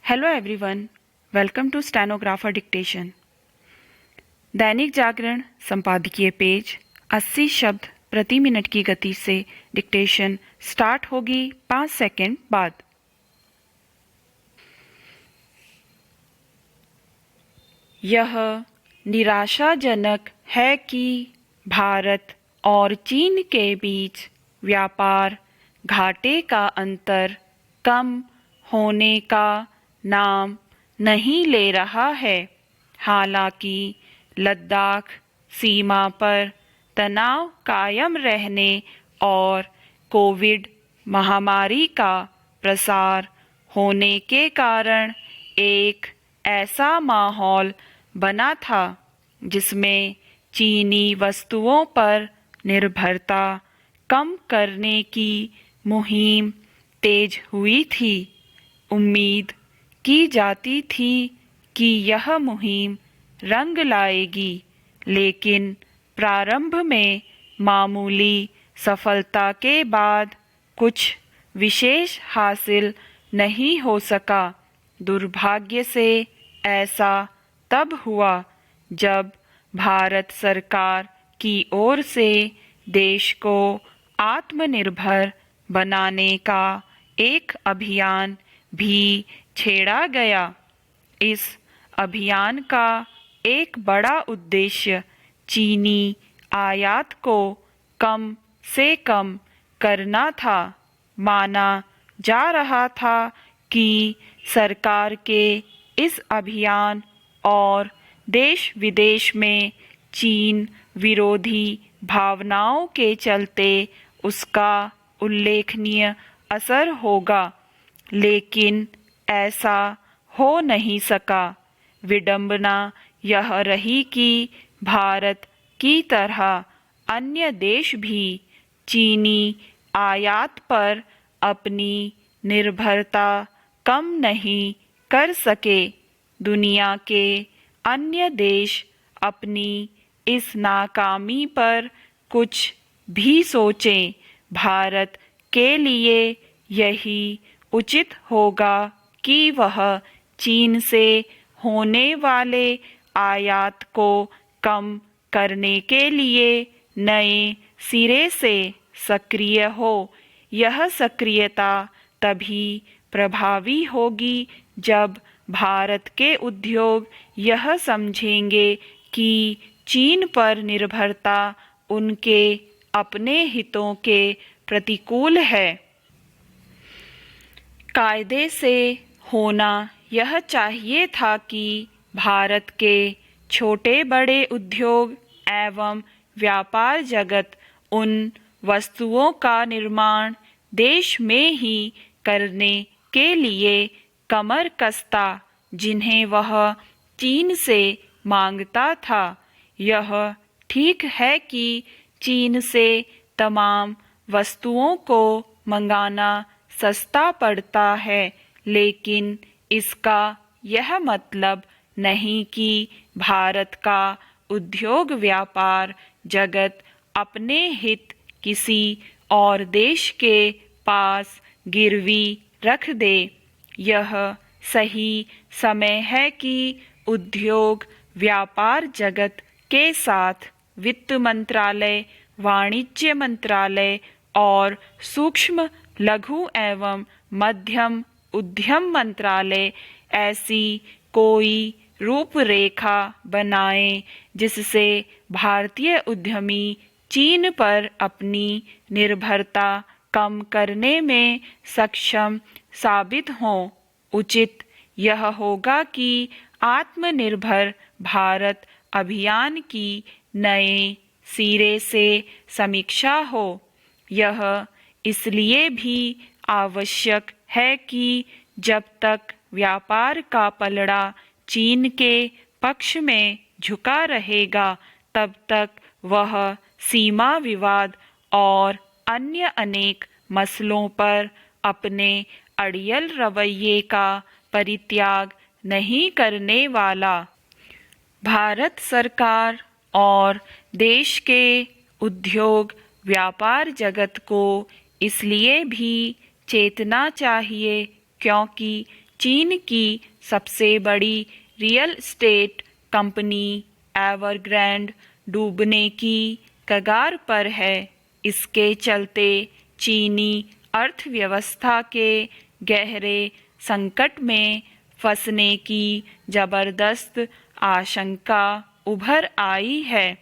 Hello everyone, welcome to stenographer dictation. Dainik Jagran संपादकीय page 80 शब्द प्रति मिनट की गति से डिक्टेशन स्टार्ट होगी 5 सेकंड बाद। यह निराशाजनक है कि भारत और चीन के बीच व्यापार घाटे का अंतर कम होने का नाम नहीं ले रहा है। हालांकि लद्दाख सीमा पर तनाव कायम रहने और कोविड महामारी का प्रसार होने के कारण एक ऐसा माहौल बना था जिसमें चीनी वस्तुओं पर निर्भरता कम करने की मुहिम तेज हुई थी। उम्मीद की जाती थी कि यह मुहिम रंग लाएगी, लेकिन प्रारंभ में मामूली सफलता के बाद कुछ विशेष हासिल नहीं हो सका। दुर्भाग्य से ऐसा तब हुआ जब भारत सरकार की ओर से देश को आत्मनिर्भर बनाने का एक अभियान भी छेड़ा गया। इस अभियान का एक बड़ा उद्देश्य चीनी आयात को कम से कम करना था। माना जा रहा था कि सरकार के इस अभियान और देश विदेश में चीन विरोधी भावनाओं के चलते उसका उल्लेखनीय असर होगा, लेकिन ऐसा हो नहीं सका। विडंबना यह रही कि भारत की तरह अन्य देश भी चीनी आयात पर अपनी निर्भरता कम नहीं कर सके। दुनिया के अन्य देश अपनी इस नाकामी पर कुछ भी सोचें, भारत के लिए यही उचित होगा कि वह चीन से होने वाले आयात को कम करने के लिए नए सिरे से सक्रिय हो। यह सक्रियता तभी प्रभावी होगी जब भारत के उद्योग यह समझेंगे कि चीन पर निर्भरता उनके अपने हितों के प्रतिकूल है। कायदे से होना यह चाहिए था कि भारत के छोटे बड़े उद्योग एवं व्यापार जगत उन वस्तुओं का निर्माण देश में ही करने के लिए कमर कसता जिन्हें वह चीन से मांगता था। यह ठीक है कि चीन से तमाम वस्तुओं को मंगाना सस्ता पड़ता है, लेकिन इसका यह मतलब नहीं कि भारत का उद्योग व्यापार जगत अपने हित किसी और देश के पास गिरवी रख दे। यह सही समय है कि उद्योग व्यापार जगत के साथ वित्त मंत्रालय, वाणिज्य मंत्रालय और सूक्ष्म लघु एवं मध्यम उद्यम मंत्रालय ऐसी कोई रूपरेखा बनाए जिससे भारतीय उद्यमी चीन पर अपनी निर्भरता कम करने में सक्षम साबित हों। उचित यह होगा कि आत्मनिर्भर भारत अभियान की नए सिरे से समीक्षा हो। यह इसलिए भी आवश्यक है कि जब तक व्यापार का पलड़ा चीन के पक्ष में झुका रहेगा, तब तक वह सीमा विवाद और अन्य अनेक मसलों पर अपने अड़ियल रवैये का परित्याग नहीं करने वाला। भारत सरकार और देश के उद्योग व्यापार जगत को इसलिए भी चेतना चाहिए क्योंकि चीन की सबसे बड़ी रियल एस्टेट कंपनी एवरग्रैंड डूबने की कगार पर है। इसके चलते चीनी अर्थव्यवस्था के गहरे संकट में फंसने की जबरदस्त आशंका उभर आई है।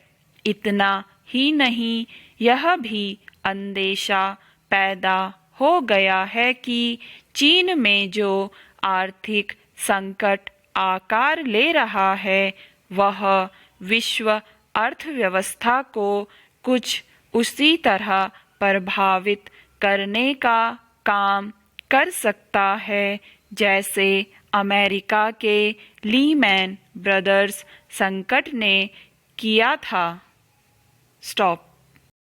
इतना ही नहीं, यह भी अंदेशा पैदा हो गया है कि चीन में जो आर्थिक संकट आकार ले रहा है वह विश्व अर्थव्यवस्था को कुछ उसी तरह प्रभावित करने का काम कर सकता है जैसे अमेरिका के लीमैन ब्रदर्स संकट ने किया था। स्टॉप।